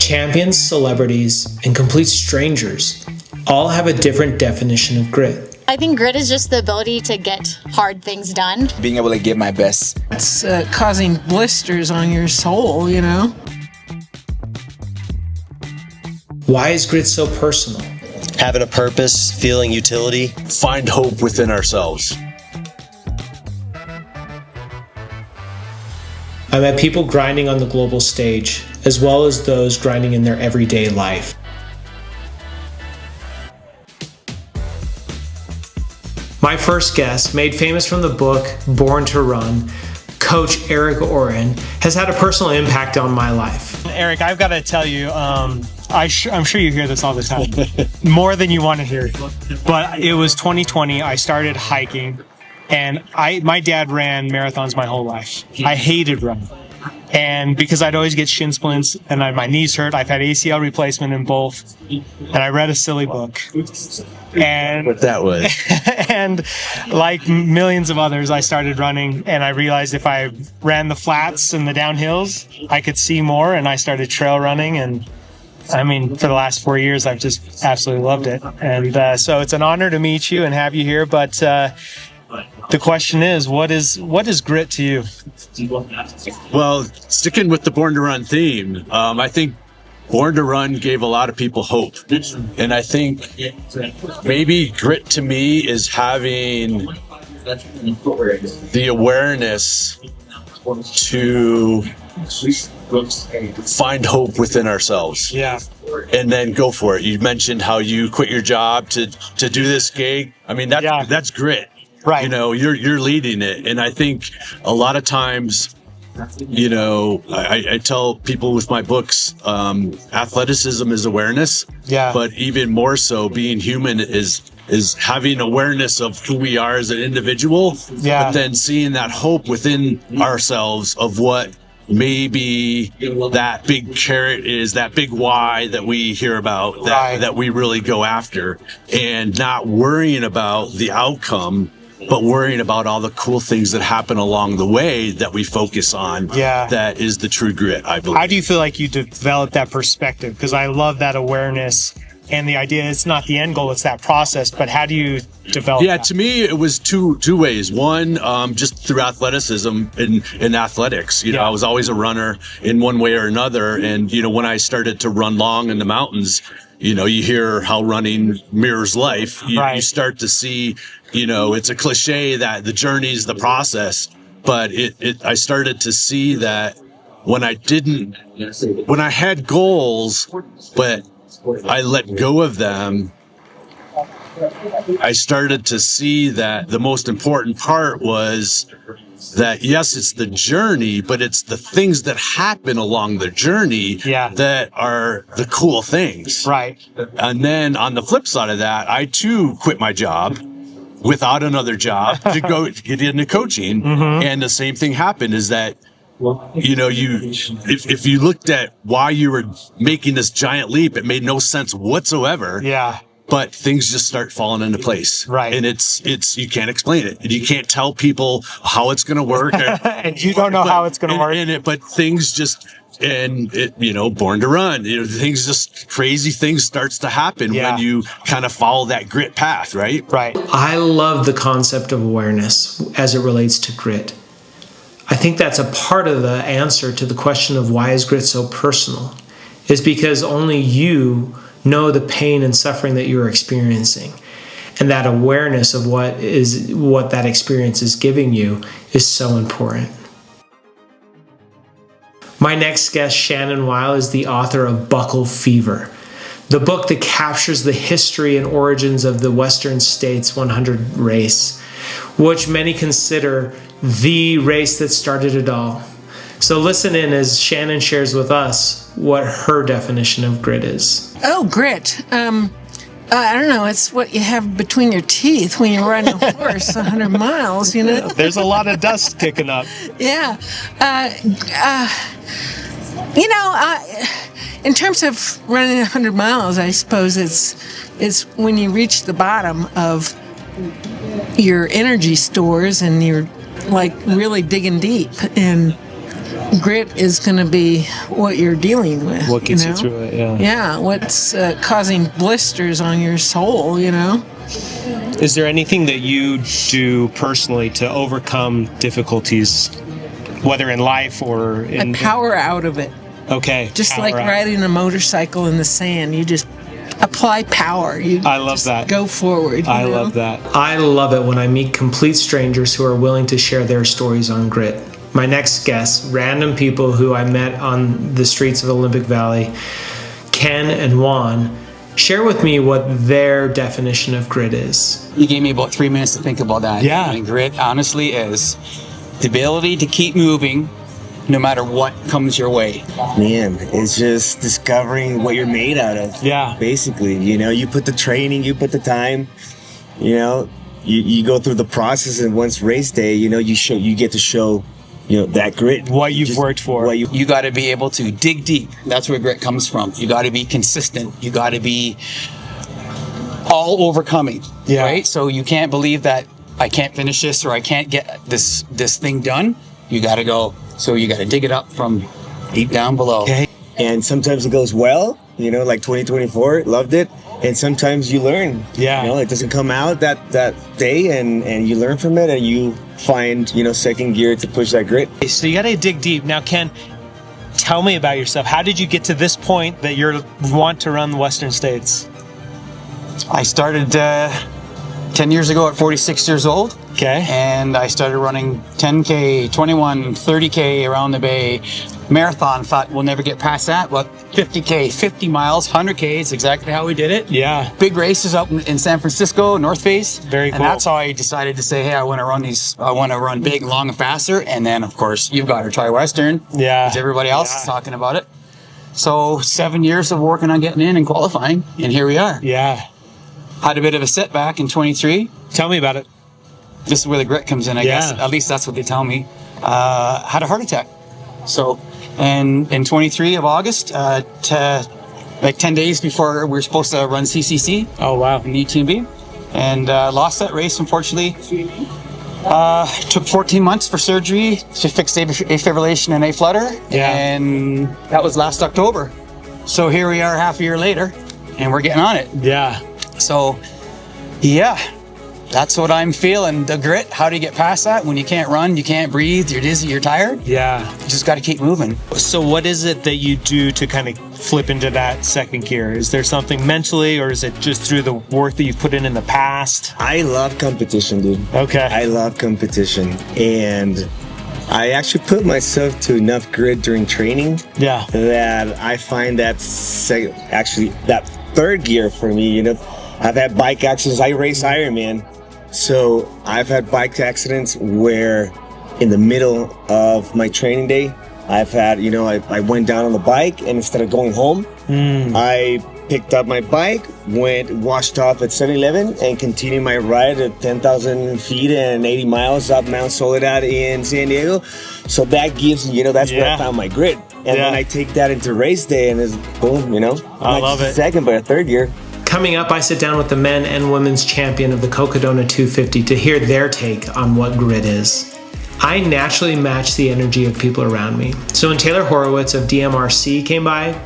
Champions, celebrities, and complete strangers all have a different definition of grit. I think grit is just the ability to get hard things done. Being able to give my best. It's causing blisters on your soul, you know? Why is grit so personal? Having a purpose, feeling utility. Find hope within ourselves. I met people grinding on the global stage, as well as those grinding in their everyday life. My first guest, made famous from the book Born to Run, Coach Eric Orton, has had a personal impact on my life. Eric, I've got to tell you, I'm sure you hear this all the time, more than you want to hear. But it was 2020, I started hiking, and my dad ran marathons my whole life. I hated running. And because I'd always get shin splints and my knees hurt, I've had ACL replacement in both. And I read a silly book. And What that was. and like millions of others, I started running, and I realized if I ran the flats and the downhills, I could see more, and I started trail running. And I mean, for the last 4 years, I've just absolutely loved it. And so it's an honor to meet you and have you here. But the question is, what is grit to you? Well, sticking with the Born to Run theme, I think Born to Run gave a lot of people hope. And I think maybe grit to me is having the awareness to find hope within ourselves. Yeah. And then go for it. You mentioned how you quit your job to do this gig. I mean, that's grit. Right. You know, you're leading it. And I think a lot of times, you know, I tell people with my books, athleticism is awareness. Yeah. But even more so, being human is having awareness of who we are as an individual. Yeah. But then seeing that hope within ourselves of what maybe that big carrot is, that big why that we hear about, that we really go after, and not worrying about the outcome, but worrying about all the cool things that happen along the way that we focus on. Yeah. That is the true grit, I believe. How do you feel like you developed that perspective? Because I love that awareness and the idea it's not the end goal, it's that process. But how do you develop that? To me, it was two ways. One, just through athleticism in athletics. You know, I was always a runner in one way or another. And, you know, when I started to run long in the mountains, you know, you hear how running mirrors life. You start to see, you know, it's a cliche that the journey is the process. But I started to see that when I had goals, but I let go of them, I started to see that the most important part was that, yes, it's the journey, but it's the things that happen along the journey that are the cool things. Right. And then on the flip side of that, I too quit my job without another job to go get into coaching. Mm-hmm. And the same thing happened is that, you know, if you looked at why you were making this giant leap, it made no sense whatsoever. Yeah. But things just start falling into place. Right. And it's you can't explain it. And you can't tell people how it's going to work. And you don't know how it's going to work. But things just, you know, Born to Run, you know, crazy things starts to happen when you kind of follow that grit path, right? Right. I love the concept of awareness as it relates to grit. I think that's a part of the answer to the question of why is grit so personal, is because only you know the pain and suffering that you're experiencing. And that awareness of what that experience is giving you is so important. My next guest, Shannon Weil, is the author of Buckle Fever, the book that captures the history and origins of the Western States 100 race, which many consider the race that started it all. So listen in as Shannon shares with us what her definition of grit is. Oh, grit. I don't know. It's what you have between your teeth when you're riding a horse 100 miles, you know? There's a lot of dust kicking up. Yeah. You know, in terms of running 100 miles, I suppose it's when you reach the bottom of your energy stores and you're like really digging deep. And grit is going to be what you're dealing with. What gets you you know? through it, yeah. Yeah, what's causing blisters on your soul, you know? Is there anything that you do personally to overcome difficulties, whether in life or in... I power out of it. Okay. Just like power out. riding a motorcycle in the sand. You just apply power. I love that. Go forward. I love that. I love it when I meet complete strangers who are willing to share their stories on grit. My next guests, random people who I met on the streets of Olympic Valley, Ken and Juan, share with me what their definition of grit is. You gave me about 3 minutes to think about that. Yeah. And grit, honestly, is the ability to keep moving no matter what comes your way. Man, it's just discovering what you're made out of. Yeah. Basically, you know, you put the training, you put the time, you know, you go through the process, and once race day, you know, you get to show, you know, that grit. What you've worked for. You got to be able to dig deep. That's where grit comes from. You got to be consistent. You got to be all overcoming. Yeah. Right? So you can't believe that I can't finish this or I can't get this thing done. You got to go. So you got to dig it up from deep down below. Okay. And sometimes it goes well, you know, like 2024, loved it. And sometimes you learn. Yeah. You know, it doesn't come out that day, and you learn from it, and you find, you know, second gear to push that grit. So you got to dig deep. Now, Ken, tell me about yourself. How did you get to this point that you want to run the Western States? I started 10 years ago at 46 years old. Okay. And I started running 10K, 21, 30K around the bay. Marathon, thought we'll never get past that. But 50K, 50 miles, 100K is exactly how we did it. Yeah. Big races up in San Francisco, North Face. Very cool. And that's how I decided to say, hey, I want to run these. I want to run big, long, and faster. And then, of course, you've got to try Western. Yeah. Because everybody else is talking about it. So 7 years of working on getting in and qualifying. And here we are. Yeah. Had a bit of a setback in 23. Tell me about it. This is where the grit comes in, I guess. At least that's what they tell me. Had a heart attack. So, and in 23 of August, like 10 days before we were supposed to run CCC. Oh, wow. In UTMB. And lost that race, unfortunately. Took 14 months for surgery to fix afibrillation and aflutter. Yeah. And that was last October. So here we are half a year later, and we're getting on it. Yeah. So, yeah. That's what I'm feeling. The grit. How do you get past that? When you can't run, you can't breathe, you're dizzy, you're tired. Yeah. You just got to keep moving. So what is it that you do to kind of flip into that second gear? Is there something mentally, or is it just through the work that you've put in the past? I love competition, dude. Okay. I love competition. And I actually put myself to enough grit during training. Yeah. That I find that that third gear for me, you know. I've had bike accidents. I race Ironman. So I've had bike accidents where in the middle of my training day, I've had, you know, I went down on the bike, and instead of going home, I picked up my bike, washed off at 7-Eleven, and continued my ride at 10,000 feet and 80 miles up Mount Soledad in San Diego. So that gives, you know, that's where I found my grit. And then I take that into race day, and it's boom, you know. I love it. Second, but a third gear. Coming up, I sit down with the men and women's champion of the Cocodona 250 to hear their take on what grit is. I naturally match the energy of people around me. So when Taylor Horowitz of DMRC came by,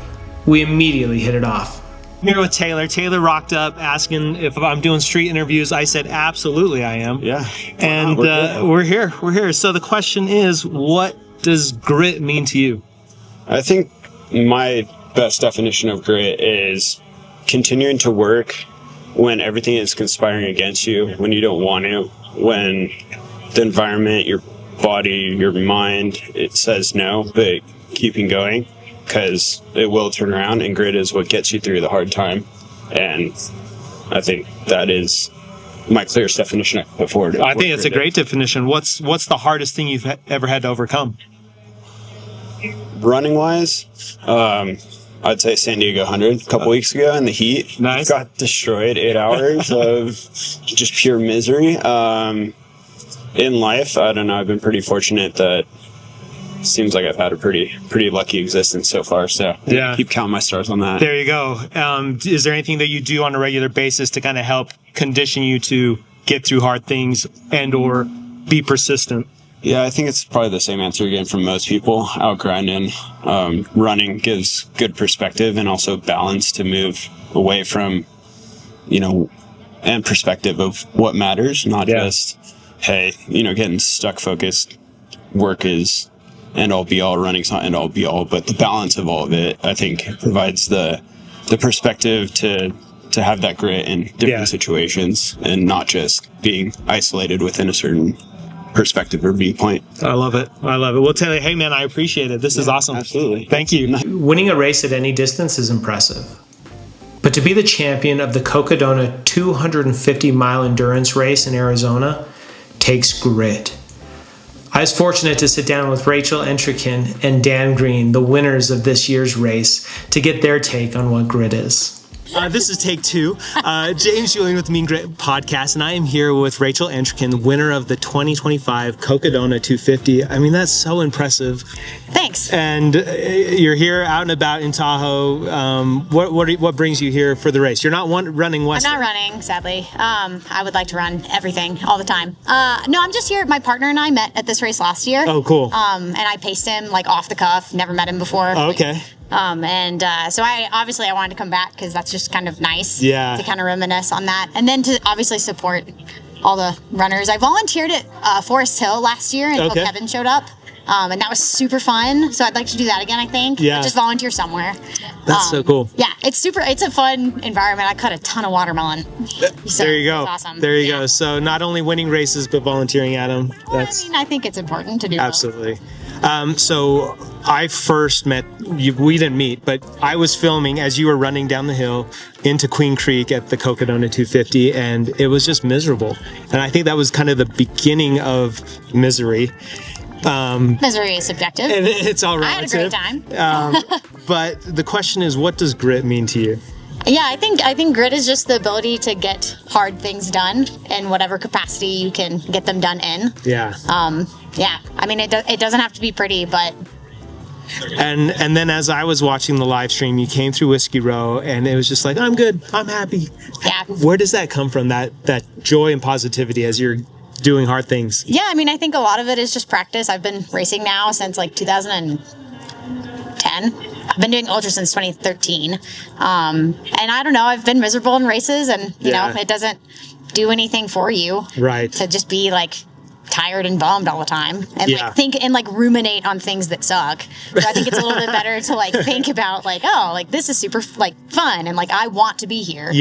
we immediately hit it off. Here with Taylor. Taylor rocked up asking if I'm doing street interviews. I said, absolutely I am. Yeah. And we're here. We're here. So the question is, what does grit mean to you? I think my best definition of grit is continuing to work when everything is conspiring against you, when you don't want to, when the environment, your body, your mind, it says no, but keeping going, because it will turn around, and grit is what gets you through the hard time. And I think that is my clearest definition I can put forward. I think it's a great definition. What's the hardest thing you've ever had to overcome? Running wise, I'd say San Diego 100 a couple weeks ago in the heat. Nice. Got destroyed. 8 hours of just pure misery. In life, I don't know, I've been pretty fortunate that it seems like I've had a pretty lucky existence so far. So yeah, keep counting my stars on that. There you go. Is there anything that you do on a regular basis to kind of help condition you to get through hard things and or be persistent? Yeah, I think it's probably the same answer again from most people. Out grinding, running gives good perspective and also balance to move away from, and perspective of what matters, not just, hey, getting stuck focused. Work is end all be all, running's not end all be all, but the balance of all of it, I think, provides the perspective to have that grit in different situations and not just being isolated within a certain perspective or viewpoint. I love it. Well, Taylor, hey man, I appreciate it. This is awesome. Absolutely. Thank you. Winning a race at any distance is impressive. But to be the champion of the Cocodona 250-mile endurance race in Arizona takes grit. I was fortunate to sit down with Rachel Entrekin and Dan Green, the winners of this year's race, to get their take on what grit is. This is take 2. James Julian with the Mean Grit podcast, and I am here with Rachel Entrekin, winner of the 2025 Cocodona 250. I mean, that's so impressive. Thanks. And you're here out and about in Tahoe. What brings you here for the race? You're not running Western. I'm not running, sadly. I would like to run everything all the time. No, I'm just here. My partner and I met at this race last year. Oh, cool. And I paced him like off the cuff. Never met him before. Oh, okay. So I wanted to come back because that's just kind of nice to kind of reminisce on that. And then to obviously support all the runners. I volunteered at Forest Hill last year until Kevin showed up. And that was super fun. So I'd like to do that again, I think. Yeah. Just volunteer somewhere. That's so cool. Yeah, it's a fun environment. I cut a ton of watermelon. So there you go. That's awesome. There you go. So not only winning races, but volunteering at them. I think it's important to do absolutely. So I first met you. We didn't meet, but I was filming as you were running down the hill into Queen Creek at the Cocodona 250, and it was just miserable. And I think that was kind of the beginning of misery. Misery is subjective. And it's all relative. I had a great time. But the question is, what does grit mean to you? Yeah, I think grit is just the ability to get hard things done in whatever capacity you can get them done in. Yeah. Yeah. I mean, it doesn't have to be pretty, but. And then as I was watching the live stream, you came through Whiskey Row, and it was just like, I'm good, I'm happy. Yeah. Where does that come from? That joy and positivity as you're doing hard things? Yeah, I mean, I think a lot of it is just practice. I've been racing now since like 2010. I've been doing ultra since 2013. And I don't know, I've been miserable in races, and you know, it doesn't do anything for you. Right. To just be like tired and bummed all the time and like think and like ruminate on things that suck. So I think it's a little bit better to like think about like, oh, like this is super like fun and like I want to be here.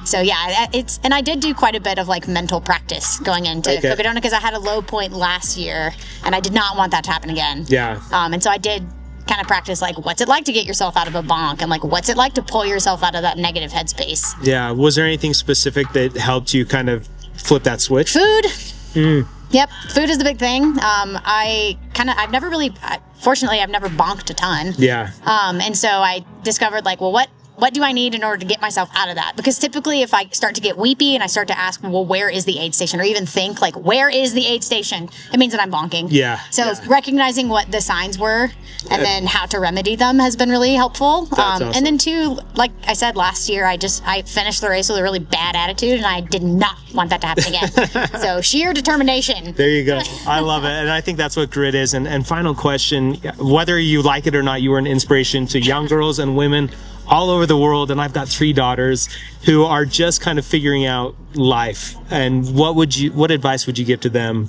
So and I did do quite a bit of like mental practice going into Cocodona because I had a low point last year and I did not want that to happen again. And so I did kind of practice like what's it like to get yourself out of a bonk and like what's it like to pull yourself out of that negative headspace. Was there anything specific that helped you kind of flip that switch? Food. Yep, food is the big thing. Fortunately, I've never bonked a ton. And so I discovered like, well, what do I need in order to get myself out of that? Because typically if I start to get weepy and I start to ask, well, where is the aid station? Or even think like, where is the aid station? It means that I'm bonking. So recognizing what the signs were and then how to remedy them has been really helpful. Awesome. And then too, like I said, last year, I finished the race with a really bad attitude and I did not want that to happen again. So sheer determination. There you go. I love it. And I think that's what grit is. And final question, whether you like it or not, you are an inspiration to young girls and women all over the world, and I've got 3 daughters who are just kind of figuring out life. And what advice would you give to them?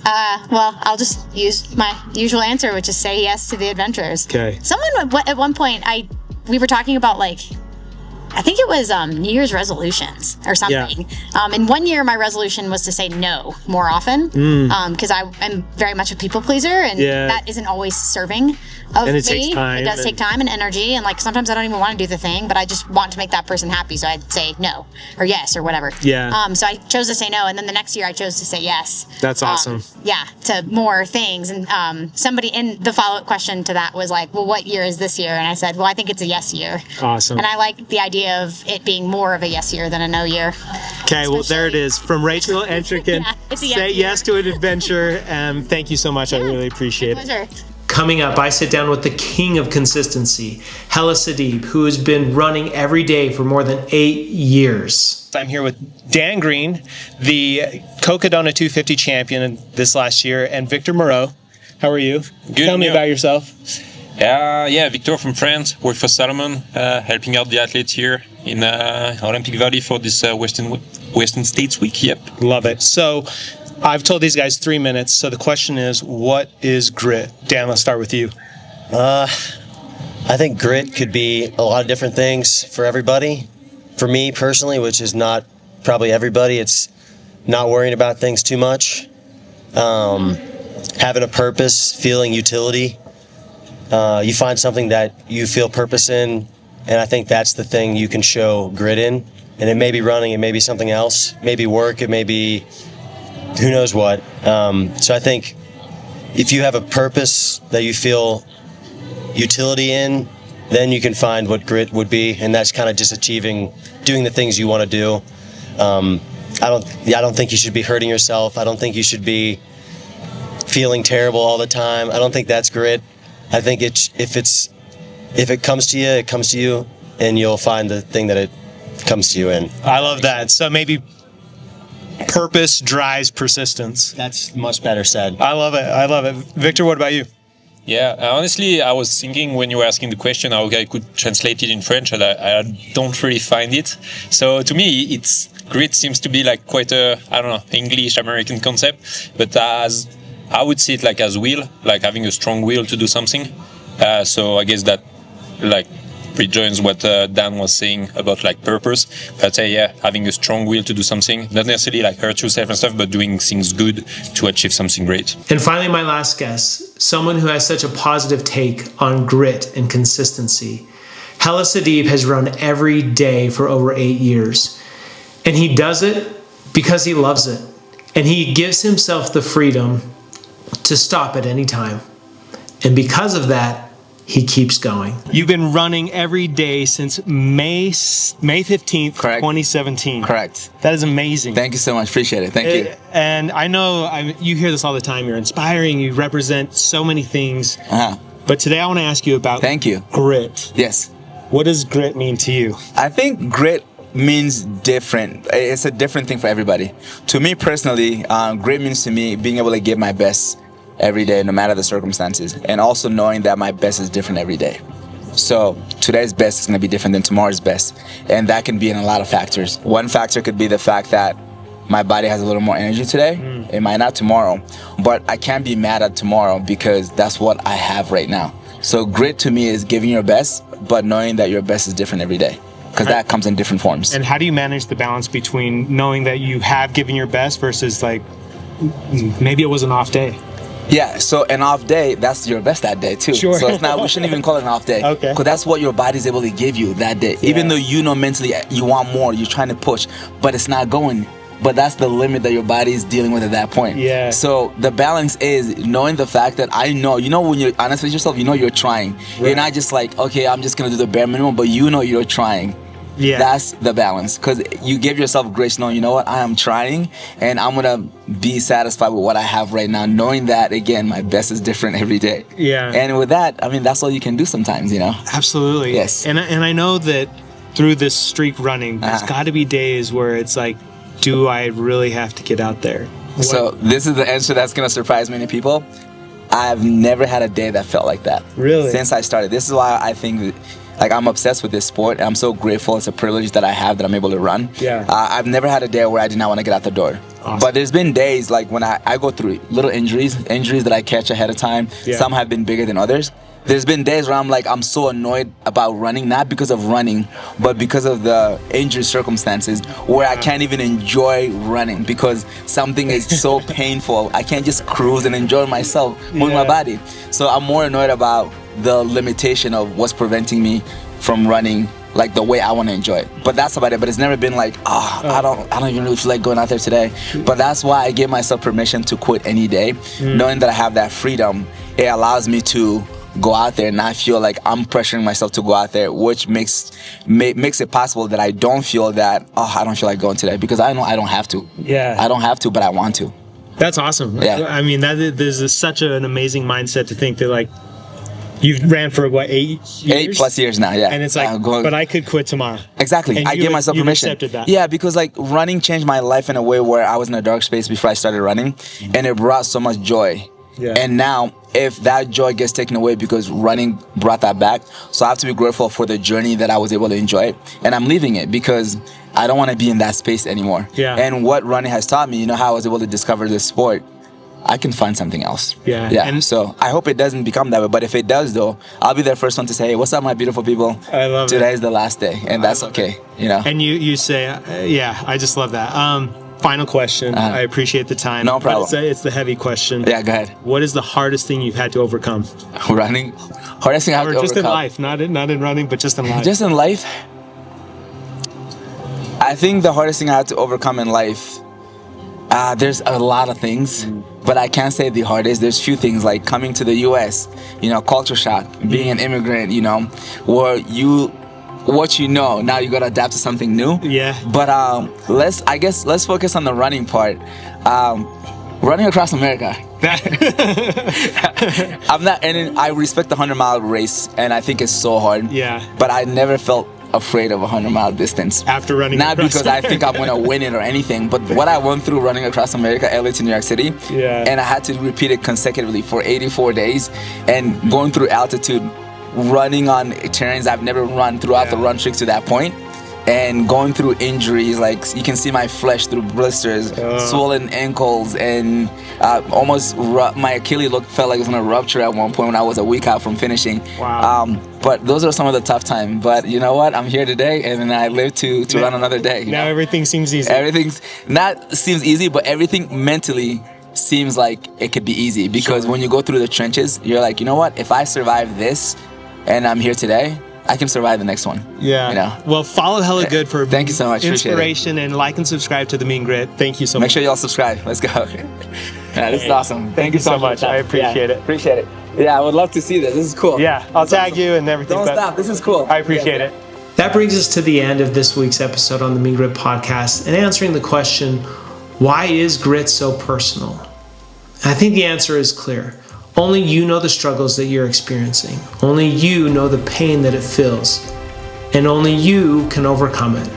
Well, I'll just use my usual answer, which is say yes to the adventures. Okay. Someone at one point, we were talking about like, I think it was New Year's resolutions or something. And one year my resolution was to say no more often because I am very much a people pleaser and that isn't always serving of and me. Takes time. It does take time and energy, and like sometimes I don't even want to do the thing, but I just want to make that person happy, so I'd say no or yes or whatever. So I chose to say no, and then the next year I chose to say yes. That's awesome. To more things. And somebody in the follow-up question to that was like, well, what year is this year? And I said, well, I think it's a yes year. Awesome. And I like the idea of it being more of a yes year than a no year. Okay, well, there it is. From Rachel Entrekin. It's a yes Say year. yes to an adventure. Thank you so much. I really appreciate it. Pleasure. Coming up, I sit down with the king of consistency, Hellah Sidibe, who has been running every day for more than 8 years. I'm here with Dan Green, the Cocodona 250 champion this last year, and Victor Moreau. How are you? Good. Tell me about yourself. Victor from France, work for Salomon, helping out the athletes here in Olympic Valley for this Western States Week. Yep. Love it. So I've told these guys 3 minutes. So the question is, what is grit? Dan, let's start with you. I think grit could be a lot of different things for everybody. For me personally, which is not probably everybody, it's not worrying about things too much. Having a purpose, feeling utility. You find something that you feel purpose in, and I think that's the thing you can show grit in. And it may be running, it may be something else, it may be work, it may be who knows what. So I think if you have a purpose that you feel utility in, then you can find what grit would be, and that's kind of just doing the things you want to do. I don't think you should be hurting yourself. I don't think you should be feeling terrible all the time. I don't think that's grit. I think if it comes to you, it comes to you, and you'll find the thing that it comes to you in. I love that. So maybe purpose drives persistence. That's much better said. I love it. Victor, what about you? Yeah, honestly, I was thinking when you were asking the question how I could translate it in French, and I don't really find it. So to me, grit seems to be like quite a, I don't know, English, American concept, but as I would see it like as will, like having a strong will to do something. So I guess that like rejoins what Dan was saying about like purpose. I'd say, having a strong will to do something, not necessarily like hurt yourself and stuff, but doing things good to achieve something great. And finally, my last guest, someone who has such a positive take on grit and consistency. Hellah Sidibe has run every day for over 8 years. And he does it because he loves it. And he gives himself the freedom to stop at any time. And because of that, he keeps going. You've been running every day since May 15th, Correct. 2017. Correct. That is amazing. Thank you so much. Appreciate it. Thank you. And I know you hear this all the time. You're inspiring. You represent so many things. But today I want to ask you about grit. Yes. What does grit mean to you? I think grit means different. It's a different thing for everybody. To me personally, grit means to me being able to give my best every day, no matter the circumstances, and also knowing that my best is different every day. So today's best is going to be different than tomorrow's best, and that can be in a lot of factors. One factor could be the fact that my body has a little more energy today. It might not tomorrow, but I can't be mad at tomorrow because that's what I have right now. So grit to me is giving your best, but knowing that your best is different every day, because that comes in different forms. And how do you manage the balance between knowing that you have given your best versus like maybe it was an off day? Yeah, so an off day, that's your best that day too. Sure. So it's not, we shouldn't even call it an off day. Okay. Because that's what your body's able to give you that day. Yeah. Even though you know mentally you want more, you're trying to push, but it's not going. But that's the limit that your body is dealing with at that point. Yeah. So the balance is knowing the fact that I know, when you're honest with yourself, you're trying. Right. You're not just like, okay, I'm just going to do the bare minimum, but you're trying. Yeah. That's the balance, because you give yourself grace knowing, I am trying and I'm going to be satisfied with what I have right now, knowing that, again, my best is different every day. Yeah. And with that, that's all you can do sometimes, Absolutely. Yes. And I know that through this streak running, there's got to be days where it's like, do I really have to get out there? So this is the answer that's going to surprise many people. I've never had a day that felt like that. Really? Since I started. This is why I think I'm obsessed with this sport. I'm so grateful. It's a privilege that I have that I'm able to run. Yeah. I've never had a day where I did not want to get out the door. Awesome. But there's been days like when I go through little injuries that I catch ahead of time. Yeah. Some have been bigger than others. There's been days where I'm so annoyed about running, not because of running, but because of the injury circumstances where I can't even enjoy running because something is so painful. I can't just cruise and enjoy myself, move my body. So I'm more annoyed about the limitation of what's preventing me from running like the way I want to enjoy it. But that's about it. But it's never been like, I don't even really feel like going out there today. But that's why I give myself permission to quit any day, knowing that I have that freedom. It allows me to go out there and not feel like I'm pressuring myself to go out there, which makes it possible that I don't feel that, I don't feel like going today, because I know I don't have to. Yeah. I don't have to, but I want to. That's awesome. Yeah. I mean, there's such an amazing mindset to think that, like, You've ran for what, 8 years? 8+ years now, yeah. And it's like, but I could quit tomorrow. Exactly. And I gave myself permission. Accepted that. Yeah, because like running changed my life in a way where I was in a dark space before I started running, and it brought so much joy. Yeah. And now, if that joy gets taken away because running brought that back, so I have to be grateful for the journey that I was able to enjoy, and I'm leaving it because I don't want to be in that space anymore. Yeah. And what running has taught me, how I was able to discover this sport, I can find something else. Yeah. Yeah. And so I hope it doesn't become that way. But if it does, though, I'll be the first one to say, hey, what's up, my beautiful people? I love Today it. is the last day. And that's okay. And you say, yeah, I just love that. Final question. I appreciate the time. No problem. But it's the heavy question. Yeah, go ahead. What is the hardest thing you've had to overcome? Running? Hardest thing I have to just overcome? in life. Not in running, but just in life. Just in life? I think the hardest thing I had to overcome in life, there's a lot of things, but I can't say the hardest. There's few things like coming to the U.S., culture shock, being an immigrant, where what now you got to adapt to something new. Yeah. But let's focus on the running part. Running across America. I respect the 100-mile race, and I think it's so hard. Yeah. But I never felt afraid of a 100-mile distance. After running Not across because I think I'm going to win it or anything, but what I went through running across America, LA to New York City, and I had to repeat it consecutively for 84 days, and going through altitude, running on terrains I've never run throughout the run streak to that point, and going through injuries, like you can see my flesh through blisters, swollen ankles, and almost my Achilles felt like it was going to rupture at one point when I was a week out from finishing. Wow. But those are some of the tough times. But you know what? I'm here today, and I live to run another day. Now everything seems easy. Everything's not seems easy, but everything mentally seems like it could be easy, because when you go through the trenches, you're like, you know what? If I survive this, and I'm here today, I can survive the next one. Yeah. Well, follow Hellah Good for thank you so much. Inspiration, and like and subscribe to the Mean Grit. Thank you so much. Make sure y'all subscribe. Let's go. This is awesome. Thank you so much. I appreciate it. Appreciate it. Yeah, I would love to see this. This is cool. Yeah, I'll tag you and everything. Don't stop. This is cool. I appreciate it. That brings us to the end of this week's episode on the Mean Grit podcast and answering the question, why is grit so personal? I think the answer is clear. Only you know the struggles that you're experiencing. Only you know the pain that it feels. And only you can overcome it.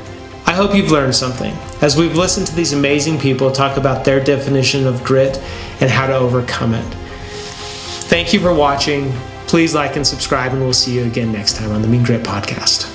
I hope you've learned something as we've listened to these amazing people talk about their definition of grit and how to overcome it. Thank you for watching. Please like and subscribe, and we'll see you again next time on the Mean Grit podcast.